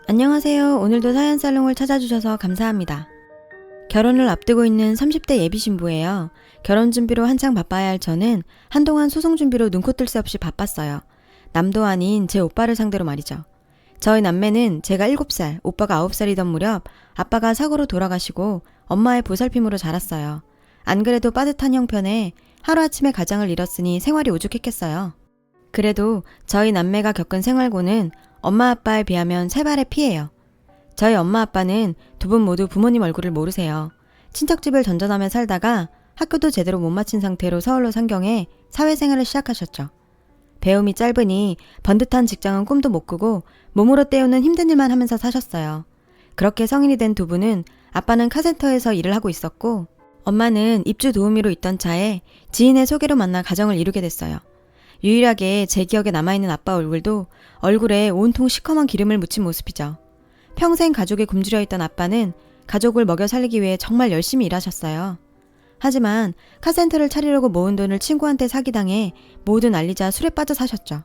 안녕하세요. 오늘도 사연살롱을 찾아주셔서 감사합니다. 결혼을 앞두고 있는 30대 예비 신부예요. 결혼 준비로 한창 바빠야 할 저는 한동안 소송 준비로 눈코 뜰 새 없이 바빴어요. 남도 아닌 제 오빠를 상대로 말이죠. 저희 남매는 제가 7살, 오빠가 9살이던 무렵 아빠가 사고로 돌아가시고 엄마의 보살핌으로 자랐어요. 안 그래도 빠듯한 형편에 하루아침에 가장을 잃었으니 생활이 오죽했겠어요. 그래도 저희 남매가 겪은 생활고는 엄마 아빠에 비하면 세 발의 피해요. 저희 엄마 아빠는 두 분 모두 부모님 얼굴을 모르세요. 친척집을 전전하며 살다가 학교도 제대로 못 마친 상태로 서울로 상경해 사회생활을 시작하셨죠. 배움이 짧으니 번듯한 직장은 꿈도 못 꾸고 몸으로 때우는 힘든 일만 하면서 사셨어요. 그렇게 성인이 된 두 분은 아빠는 카센터에서 일을 하고 있었고 엄마는 입주 도우미로 있던 차에 지인의 소개로 만나 가정을 이루게 됐어요. 유일하게 제 기억에 남아있는 아빠 얼굴도 얼굴에 온통 시커먼 기름을 묻힌 모습이죠. 평생 가족에 굶주려 있던 아빠는 가족을 먹여 살리기 위해 정말 열심히 일하셨어요. 하지만 카센터를 차리려고 모은 돈을 친구한테 사기당해 모두 날리자 술에 빠져 사셨죠.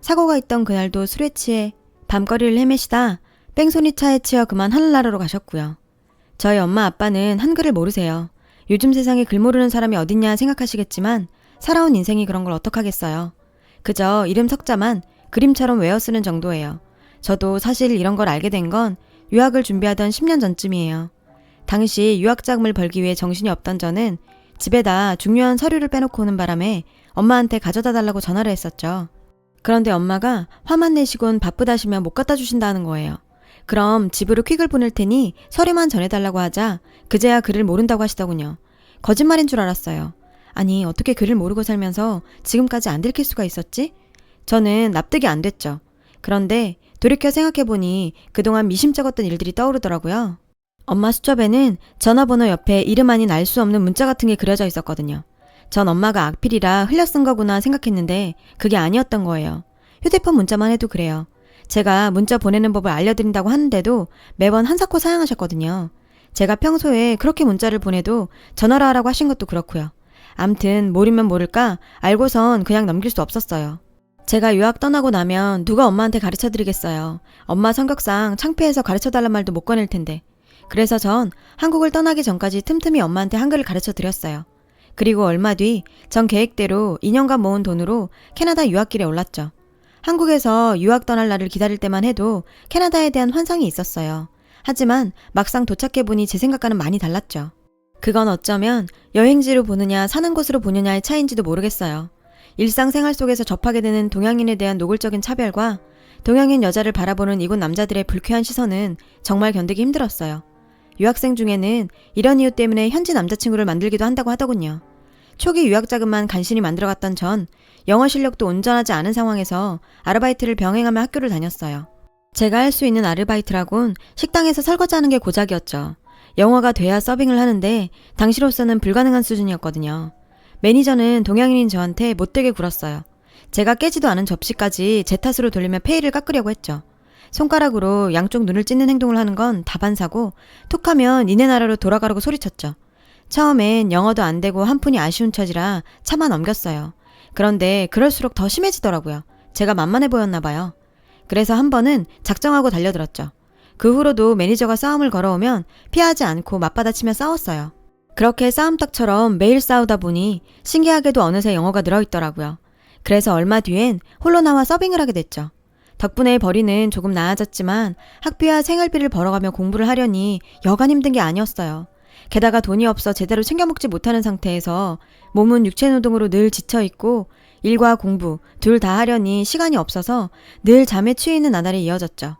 사고가 있던 그날도 술에 취해 밤거리를 헤매시다 뺑소니 차에 치여 그만 하늘나라로 가셨고요. 저희 엄마 아빠는 한글을 모르세요. 요즘 세상에 글 모르는 사람이 어딨냐 생각하시겠지만 살아온 인생이 그런 걸 어떡하겠어요. 그저 이름 석자만 그림처럼 외워 쓰는 정도예요. 저도 사실 이런 걸 알게 된 건 유학을 준비하던 10년 전쯤이에요. 당시 유학 자금을 벌기 위해 정신이 없던 저는 집에다 중요한 서류를 빼놓고 오는 바람에 엄마한테 가져다 달라고 전화를 했었죠. 그런데 엄마가 화만 내시곤 바쁘다시며 못 갖다 주신다는 거예요. 그럼 집으로 퀵을 보낼 테니 서류만 전해달라고 하자 그제야 글을 모른다고 하시더군요. 거짓말인 줄 알았어요. 아니 어떻게 글을 모르고 살면서 지금까지 안 들킬 수가 있었지? 저는 납득이 안 됐죠. 그런데 돌이켜 생각해보니 그동안 미심쩍었던 일들이 떠오르더라고요. 엄마 수첩에는 전화번호 옆에 이름 아닌 알 수 없는 문자 같은 게 그려져 있었거든요. 전 엄마가 악필이라 흘려 쓴 거구나 생각했는데 그게 아니었던 거예요. 휴대폰 문자만 해도 그래요. 제가 문자 보내는 법을 알려드린다고 하는데도 매번 한사코 사양하셨거든요. 제가 평소에 그렇게 문자를 보내도 전화로 하라고 하신 것도 그렇고요. 암튼 모르면 모를까 알고선 그냥 넘길 수 없었어요. 제가 유학 떠나고 나면 누가 엄마한테 가르쳐드리겠어요. 엄마 성격상 창피해서 가르쳐달란 말도 못 꺼낼 텐데. 그래서 전 한국을 떠나기 전까지 틈틈이 엄마한테 한글을 가르쳐드렸어요. 그리고 얼마 뒤 전 계획대로 2년간 모은 돈으로 캐나다 유학길에 올랐죠. 한국에서 유학 떠날 날을 기다릴 때만 해도 캐나다에 대한 환상이 있었어요. 하지만 막상 도착해보니 제 생각과는 많이 달랐죠. 그건 어쩌면 여행지로 보느냐 사는 곳으로 보느냐의 차이인지도 모르겠어요. 일상생활 속에서 접하게 되는 동양인에 대한 노골적인 차별과 동양인 여자를 바라보는 이곳 남자들의 불쾌한 시선은 정말 견디기 힘들었어요. 유학생 중에는 이런 이유 때문에 현지 남자친구를 만들기도 한다고 하더군요. 초기 유학자금만 간신히 만들어갔던 전 영어 실력도 온전하지 않은 상황에서 아르바이트를 병행하며 학교를 다녔어요. 제가 할 수 있는 아르바이트라곤 식당에서 설거지하는 게 고작이었죠. 영어가 돼야 서빙을 하는데 당시로서는 불가능한 수준이었거든요. 매니저는 동양인인 저한테 못되게 굴었어요. 제가 깨지도 않은 접시까지 제 탓으로 돌리며 페이를 깎으려고 했죠. 손가락으로 양쪽 눈을 찢는 행동을 하는 건 다반사고 툭하면 니네 나라로 돌아가라고 소리쳤죠. 처음엔 영어도 안 되고 한 푼이 아쉬운 처지라 차마 넘겼어요. 그런데 그럴수록 더 심해지더라고요. 제가 만만해 보였나 봐요. 그래서 한 번은 작정하고 달려들었죠. 그 후로도 매니저가 싸움을 걸어오면 피하지 않고 맞받아치며 싸웠어요. 그렇게 싸움닭처럼 매일 싸우다 보니 신기하게도 어느새 영어가 늘어있더라고요. 그래서 얼마 뒤엔 홀로 나와 서빙을 하게 됐죠. 덕분에 벌이는 조금 나아졌지만 학비와 생활비를 벌어가며 공부를 하려니 여간 힘든 게 아니었어요. 게다가 돈이 없어 제대로 챙겨 먹지 못하는 상태에서 몸은 육체노동으로 늘 지쳐있고 일과 공부 둘 다 하려니 시간이 없어서 늘 잠에 취해 있는 나날이 이어졌죠.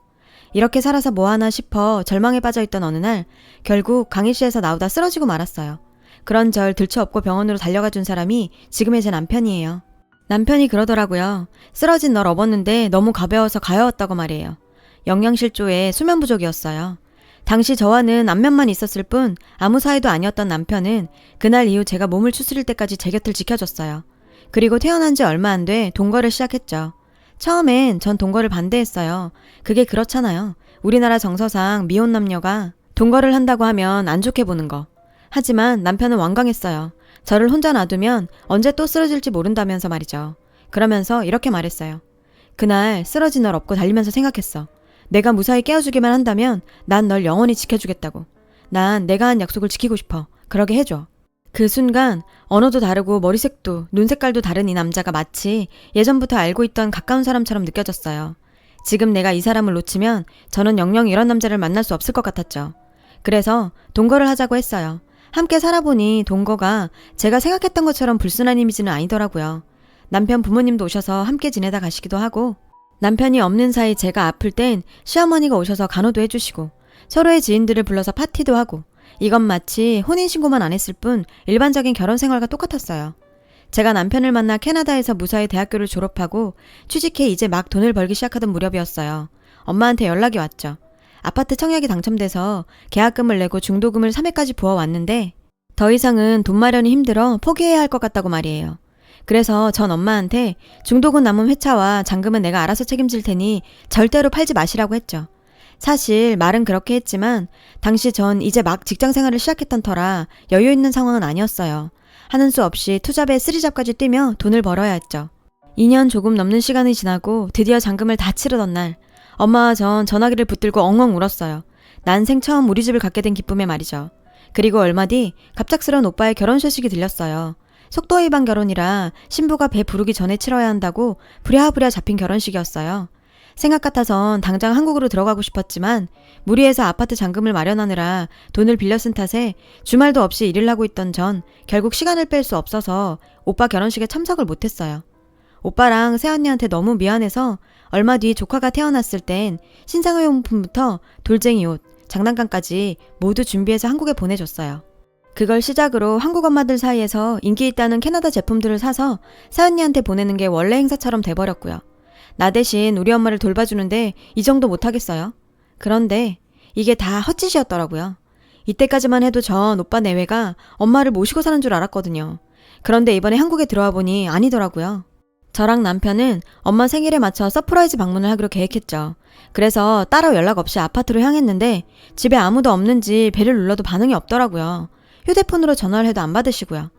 이렇게 살아서 뭐하나 싶어 절망에 빠져있던 어느 날 결국 강의실에서 나오다 쓰러지고 말았어요. 그런 절 들쳐업고 병원으로 달려가 준 사람이 지금의 제 남편이에요. 남편이 그러더라고요. 쓰러진 널 업었는데 너무 가벼워서 가여웠다고 말이에요. 영양실조에 수면 부족이었어요. 당시 저와는 안면만 있었을 뿐 아무 사이도 아니었던 남편은 그날 이후 제가 몸을 추스릴 때까지 제 곁을 지켜줬어요. 그리고 태어난 지 얼마 안 돼 동거를 시작했죠. 처음엔 전 동거를 반대했어요. 그게 그렇잖아요. 우리나라 정서상 미혼 남녀가 동거를 한다고 하면 안 좋게 보는 거. 하지만 남편은 완강했어요. 저를 혼자 놔두면 언제 또 쓰러질지 모른다면서 말이죠. 그러면서 이렇게 말했어요. 그날 쓰러진 널 업고 달리면서 생각했어. 내가 무사히 깨워주기만 한다면 난 널 영원히 지켜주겠다고. 난 내가 한 약속을 지키고 싶어. 그러게 해줘. 그 순간 언어도 다르고 머리색도 눈 색깔도 다른 이 남자가 마치 예전부터 알고 있던 가까운 사람처럼 느껴졌어요. 지금 내가 이 사람을 놓치면 저는 영영 이런 남자를 만날 수 없을 것 같았죠. 그래서 동거를 하자고 했어요. 함께 살아보니 동거가 제가 생각했던 것처럼 불순한 이미지는 아니더라고요. 남편 부모님도 오셔서 함께 지내다 가시기도 하고, 남편이 없는 사이 제가 아플 땐 시어머니가 오셔서 간호도 해주시고, 서로의 지인들을 불러서 파티도 하고, 이건 마치 혼인신고만 안 했을 뿐 일반적인 결혼 생활과 똑같았어요. 제가 남편을 만나 캐나다에서 무사히 대학교를 졸업하고 취직해 이제 막 돈을 벌기 시작하던 무렵이었어요. 엄마한테 연락이 왔죠. 아파트 청약이 당첨돼서 계약금을 내고 중도금을 3회까지 부어왔는데 더 이상은 돈 마련이 힘들어 포기해야 할 것 같다고 말이에요. 그래서 전 엄마한테 중도금 남은 회차와 잔금은 내가 알아서 책임질 테니 절대로 팔지 마시라고 했죠. 사실 말은 그렇게 했지만 당시 전 이제 막 직장생활을 시작했던 터라 여유 있는 상황은 아니었어요. 하는 수 없이 투잡에 쓰리잡까지 뛰며 돈을 벌어야 했죠. 2년 조금 넘는 시간이 지나고 드디어 잔금을 다 치르던 날, 엄마와 전 전화기를 붙들고 엉엉 울었어요. 난생 처음 우리 집을 갖게 된 기쁨에 말이죠. 그리고 얼마 뒤 갑작스런 오빠의 결혼 소식이 들렸어요. 속도 위반 결혼이라 신부가 배 부르기 전에 치러야 한다고 부랴부랴 잡힌 결혼식이었어요. 생각 같아선 당장 한국으로 들어가고 싶었지만 무리해서 아파트 잔금을 마련하느라 돈을 빌려 쓴 탓에 주말도 없이 일을 하고 있던 전 결국 시간을 뺄 수 없어서 오빠 결혼식에 참석을 못했어요. 오빠랑 새언니한테 너무 미안해서 얼마 뒤 조카가 태어났을 땐 신상용품부터 돌쟁이 옷, 장난감까지 모두 준비해서 한국에 보내줬어요. 그걸 시작으로 한국 엄마들 사이에서 인기 있다는 캐나다 제품들을 사서 새언니한테 보내는 게 원래 행사처럼 돼버렸고요. 나 대신 우리 엄마를 돌봐주는데 이 정도 못하겠어요? 그런데 이게 다 헛짓이었더라고요. 이때까지만 해도 전 오빠 내외가 엄마를 모시고 사는 줄 알았거든요. 그런데 이번에 한국에 들어와 보니 아니더라고요. 저랑 남편은 엄마 생일에 맞춰 서프라이즈 방문을 하기로 계획했죠. 그래서 따로 연락 없이 아파트로 향했는데 집에 아무도 없는지 벨을 눌러도 반응이 없더라고요. 휴대폰으로 전화를 해도 안 받으시고요.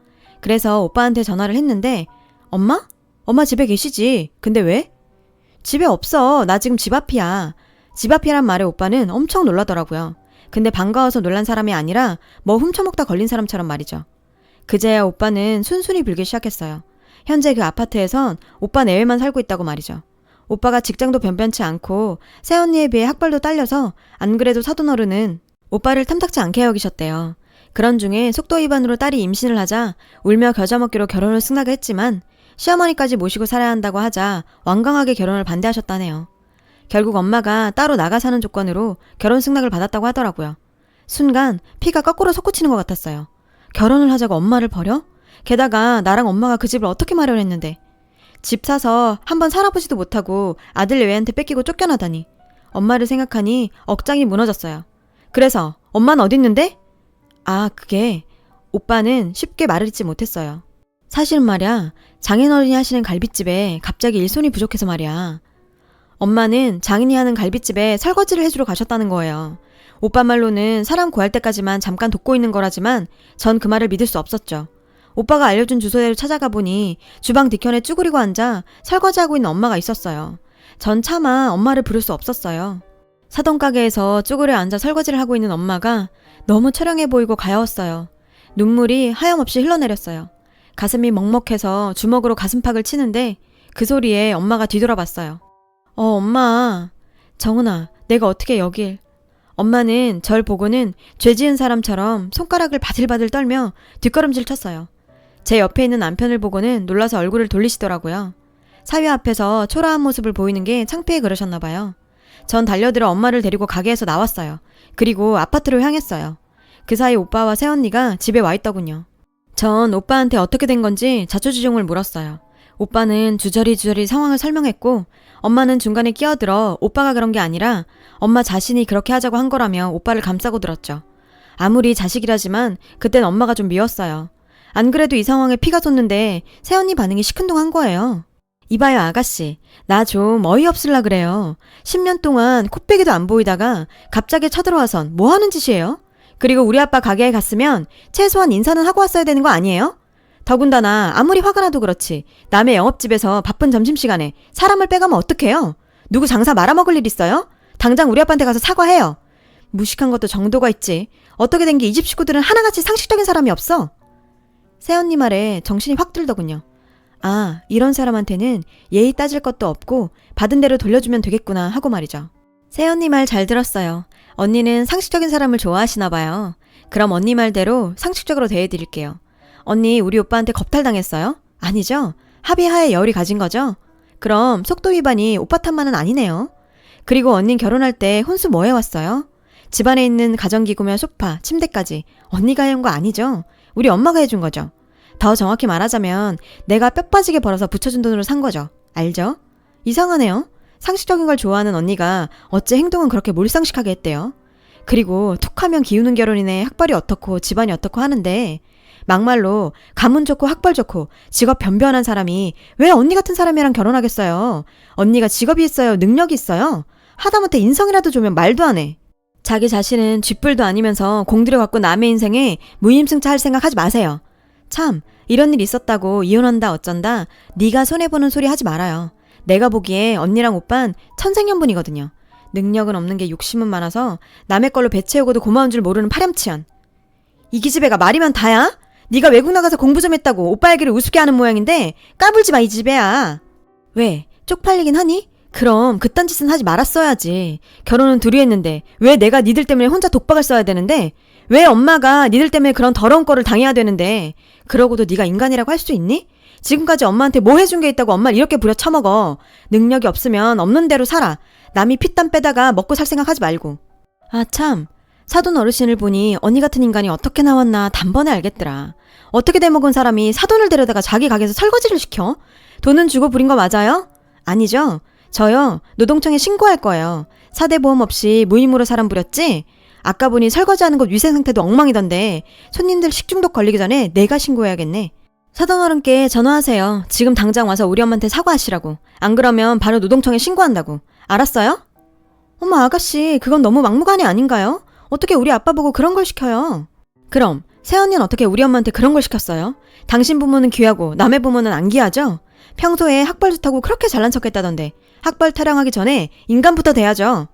그래서 오빠한테 전화를 했는데 엄마? 엄마 집에 계시지? 근데 왜? 집에 없어. 나 지금 집 앞이야. 집 앞이란 말에 오빠는 엄청 놀라더라고요. 근데 반가워서 놀란 사람이 아니라 뭐 훔쳐먹다 걸린 사람처럼 말이죠. 그제야 오빠는 순순히 빌기 시작했어요. 현재 그 아파트에선 오빠 내외만 살고 있다고 말이죠. 오빠가 직장도 변변치 않고 새언니에 비해 학벌도 딸려서 안 그래도 사돈어른은 오빠를 탐탁지 않게 여기셨대요. 그런 중에 속도 위반으로 딸이 임신을 하자 울며 겨자먹기로 결혼을 승낙을 했지만 시어머니까지 모시고 살아야 한다고 하자 완강하게 결혼을 반대하셨다네요. 결국 엄마가 따로 나가 사는 조건으로 결혼 승낙을 받았다고 하더라고요. 순간 피가 거꾸로 솟구치는 것 같았어요. 결혼을 하자고 엄마를 버려? 게다가 나랑 엄마가 그 집을 어떻게 마련했는데. 집 사서 한번 살아보지도 못하고 아들 내외한테 뺏기고 쫓겨나다니. 엄마를 생각하니 억장이 무너졌어요. 그래서 엄마는 어디 있는데? 아, 그게 오빠는 쉽게 말을 잇지 못했어요. 사실 말이야, 장인어른이 하시는 갈빗집에 갑자기 일손이 부족해서 말이야. 엄마는 장인이 하는 갈빗집에 설거지를 해주러 가셨다는 거예요. 오빠 말로는 사람 구할 때까지만 잠깐 돕고 있는 거라지만 전 그 말을 믿을 수 없었죠. 오빠가 알려준 주소대로 찾아가 보니 주방 뒤편에 쭈그리고 앉아 설거지하고 있는 엄마가 있었어요. 전 차마 엄마를 부를 수 없었어요. 사돈 가게에서 쭈그려 앉아 설거지를 하고 있는 엄마가 너무 처량해 보이고 가여웠어요. 눈물이 하염없이 흘러내렸어요. 가슴이 먹먹해서 주먹으로 가슴팍을 치는데 그 소리에 엄마가 뒤돌아봤어요. 엄마. 정은아, 내가 어떻게 여길. 엄마는 절 보고는 죄 지은 사람처럼 손가락을 바들바들 떨며 뒷걸음질 쳤어요. 제 옆에 있는 남편을 보고는 놀라서 얼굴을 돌리시더라고요. 사위 앞에서 초라한 모습을 보이는 게 창피해 그러셨나 봐요. 전 달려들어 엄마를 데리고 가게에서 나왔어요. 그리고 아파트로 향했어요. 그 사이 오빠와 새언니가 집에 와 있더군요. 전 오빠한테 어떻게 된 건지 자초지종을 물었어요. 오빠는 주저리 상황을 설명했고 엄마는 중간에 끼어들어 오빠가 그런 게 아니라 엄마 자신이 그렇게 하자고 한 거라며 오빠를 감싸고 들었죠. 아무리 자식이라지만 그땐 엄마가 좀 미웠어요. 안 그래도 이 상황에 피가 솟는데 새언니 반응이 시큰둥한 거예요. 이봐요 아가씨, 나 좀 어이없을라 그래요. 10년 동안 코빼기도 안 보이다가 갑자기 쳐들어와선 뭐 하는 짓이에요? 그리고 우리 아빠 가게에 갔으면 최소한 인사는 하고 왔어야 되는 거 아니에요? 더군다나 아무리 화가 나도 그렇지 남의 영업집에서 바쁜 점심시간에 사람을 빼가면 어떡해요? 누구 장사 말아먹을 일 있어요? 당장 우리 아빠한테 가서 사과해요. 무식한 것도 정도가 있지. 어떻게 된 게 이 집 식구들은 하나같이 상식적인 사람이 없어? 새언니 말에 정신이 확 들더군요. 아, 이런 사람한테는 예의 따질 것도 없고 받은 대로 돌려주면 되겠구나 하고 말이죠. 새언니 말 잘 들었어요. 언니는 상식적인 사람을 좋아하시나 봐요. 그럼 언니 말대로 상식적으로 대해드릴게요. 언니 우리 오빠한테 겁탈당했어요? 아니죠? 합의하에 열이 가진 거죠? 그럼 속도 위반이 오빠 탓만은 아니네요. 그리고 언닌 결혼할 때 혼수 뭐 해왔어요? 집안에 있는 가전기구며 소파, 침대까지 언니가 해온 거 아니죠? 우리 엄마가 해준 거죠. 더 정확히 말하자면 내가 뼈 빠지게 벌어서 붙여준 돈으로 산 거죠. 알죠? 이상하네요. 상식적인 걸 좋아하는 언니가 어째 행동은 그렇게 몰상식하게 했대요. 그리고 툭하면 기우는 결혼이네, 학벌이 어떻고 집안이 어떻고 하는데 막말로 가문 좋고 학벌 좋고 직업 변변한 사람이 왜 언니 같은 사람이랑 결혼하겠어요? 언니가 직업이 있어요? 능력이 있어요? 하다못해 인성이라도 좋으면 말도 안 해. 자기 자신은 쥐뿔도 아니면서 공들여갖고 남의 인생에 무임승차 할 생각 하지 마세요. 참, 이런 일 있었다고 이혼한다 어쩐다 네가 손해보는 소리 하지 말아요. 내가 보기에 언니랑 오빤 천생연분이거든요. 능력은 없는 게 욕심은 많아서 남의 걸로 배 채우고도 고마운 줄 모르는 파렴치한. 이 기집애가 말이면 다야? 네가 외국 나가서 공부 좀 했다고 오빠 얘기를 우습게 하는 모양인데 까불지 마 이 집애야. 왜? 쪽팔리긴 하니? 그럼 그딴 짓은 하지 말았어야지. 결혼은 둘이 했는데 왜 내가 니들 때문에 혼자 독박을 써야 되는데 왜 엄마가 니들 때문에 그런 더러운 꼴을 당해야 되는데 그러고도 네가 인간이라고 할 수 있니? 지금까지 엄마한테 뭐 해준 게 있다고 엄마를 이렇게 부려쳐먹어. 능력이 없으면 없는 대로 살아. 남이 피땀 빼다가 먹고 살 생각하지 말고. 아 참, 사돈 어르신을 보니 언니 같은 인간이 어떻게 나왔나 단번에 알겠더라. 어떻게 돼먹은 사람이 사돈을 데려다가 자기 가게에서 설거지를 시켜? 돈은 주고 부린 거 맞아요? 아니죠? 저요, 노동청에 신고할 거예요. 사대보험 없이 무임으로 사람 부렸지? 아까 보니 설거지하는 곳 위생 상태도 엉망이던데 손님들 식중독 걸리기 전에 내가 신고해야겠네. 사돈 어른께 전화하세요. 지금 당장 와서 우리 엄마한테 사과하시라고. 안 그러면 바로 노동청에 신고한다고. 알았어요? 어머 아가씨, 그건 너무 막무가내 아닌가요? 어떻게 우리 아빠 보고 그런 걸 시켜요? 그럼 새언니는 어떻게 우리 엄마한테 그런 걸 시켰어요? 당신 부모는 귀하고 남의 부모는 안 귀하죠? 평소에 학벌 좋다고 그렇게 잘난 척했다던데 학벌 타령하기 전에 인간부터 돼야죠.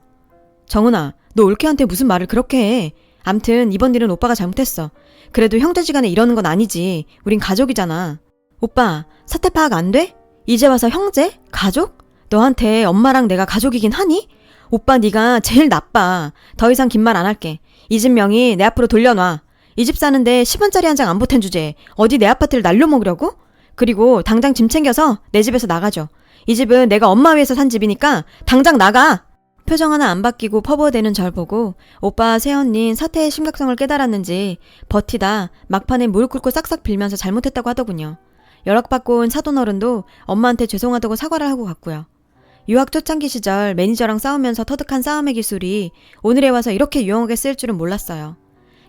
정은아, 너 올케한테 무슨 말을 그렇게 해. 암튼 이번 일은 오빠가 잘못했어. 그래도 형제지간에 이러는 건 아니지. 우린 가족이잖아. 오빠, 사태 파악 안 돼? 이제 와서 형제? 가족? 너한테 엄마랑 내가 가족이긴 하니? 오빠 네가 제일 나빠. 더 이상 긴 말 안 할게. 이 집 명의 내 앞으로 돌려놔. 이 집 사는데 10원짜리 한 장 안 보탠 주제에 어디 내 아파트를 날려 먹으려고? 그리고 당장 짐 챙겨서 내 집에서 나가줘. 이 집은 내가 엄마 위해서 산 집이니까 당장 나가! 표정 하나 안 바뀌고 퍼부어대는 절 보고 오빠 새언닌 사태의 심각성을 깨달았는지 버티다 막판에 무릎 꿇고 싹싹 빌면서 잘못했다고 하더군요. 연락받고 온 사돈어른도 엄마한테 죄송하다고 사과를 하고 갔고요. 유학 초창기 시절 매니저랑 싸우면서 터득한 싸움의 기술이 오늘에 와서 이렇게 유용하게 쓰일 줄은 몰랐어요.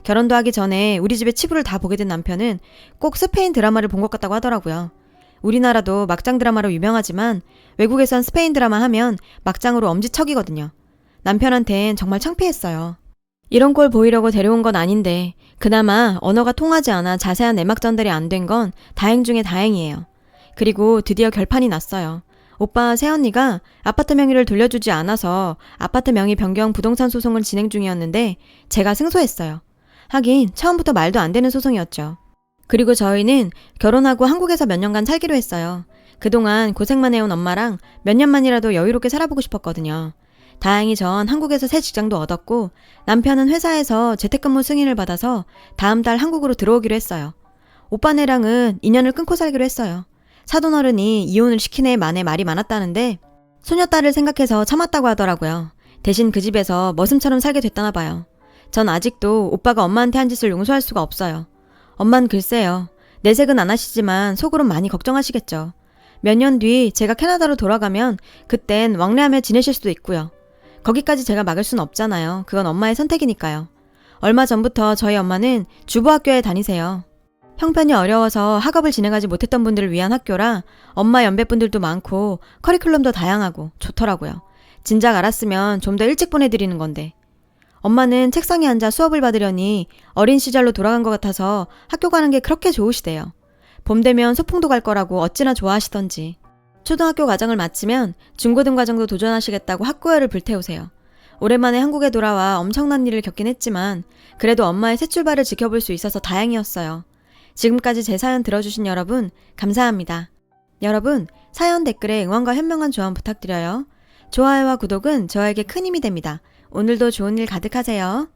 결혼도 하기 전에 우리 집에 치부를 다 보게 된 남편은 꼭 스페인 드라마를 본 것 같다고 하더라고요. 우리나라도 막장 드라마로 유명하지만 외국에선 스페인 드라마 하면 막장으로 엄지척이거든요. 남편한텐 정말 창피했어요. 이런 꼴 보이려고 데려온 건 아닌데 그나마 언어가 통하지 않아 자세한 내막 전달이 안 된 건 다행 중에 다행이에요. 그리고 드디어 결판이 났어요. 오빠 새언니가 아파트 명의를 돌려주지 않아서 아파트 명의 변경 부동산 소송을 진행 중이었는데 제가 승소했어요. 하긴 처음부터 말도 안 되는 소송이었죠. 그리고 저희는 결혼하고 한국에서 몇 년간 살기로 했어요. 그동안 고생만 해온 엄마랑 몇 년만이라도 여유롭게 살아보고 싶었거든요. 다행히 전 한국에서 새 직장도 얻었고 남편은 회사에서 재택근무 승인을 받아서 다음 달 한국으로 들어오기로 했어요. 오빠네랑은 인연을 끊고 살기로 했어요. 사돈어른이 이혼을 시키네 마네 말이 많았다는데 소녀딸을 생각해서 참았다고 하더라고요. 대신 그 집에서 머슴처럼 살게 됐다나 봐요. 전 아직도 오빠가 엄마한테 한 짓을 용서할 수가 없어요. 엄만 글쎄요. 내색은 안 하시지만 속으론 많이 걱정하시겠죠. 몇 년 뒤 제가 캐나다로 돌아가면 그땐 왕래하며 지내실 수도 있고요. 거기까지 제가 막을 순 없잖아요. 그건 엄마의 선택이니까요. 얼마 전부터 저희 엄마는 주부학교에 다니세요. 형편이 어려워서 학업을 진행하지 못했던 분들을 위한 학교라 엄마 연배분들도 많고 커리큘럼도 다양하고 좋더라고요. 진작 알았으면 좀 더 일찍 보내드리는 건데. 엄마는 책상에 앉아 수업을 받으려니 어린 시절로 돌아간 것 같아서 학교 가는 게 그렇게 좋으시대요. 봄 되면 소풍도 갈 거라고 어찌나 좋아하시던지. 초등학교 과정을 마치면 중고등 과정도 도전하시겠다고 학구열을 불태우세요. 오랜만에 한국에 돌아와 엄청난 일을 겪긴 했지만 그래도 엄마의 새 출발을 지켜볼 수 있어서 다행이었어요. 지금까지 제 사연 들어주신 여러분 감사합니다. 여러분 사연 댓글에 응원과 현명한 조언 부탁드려요. 좋아요와 구독은 저에게 큰 힘이 됩니다. 오늘도 좋은 일 가득하세요.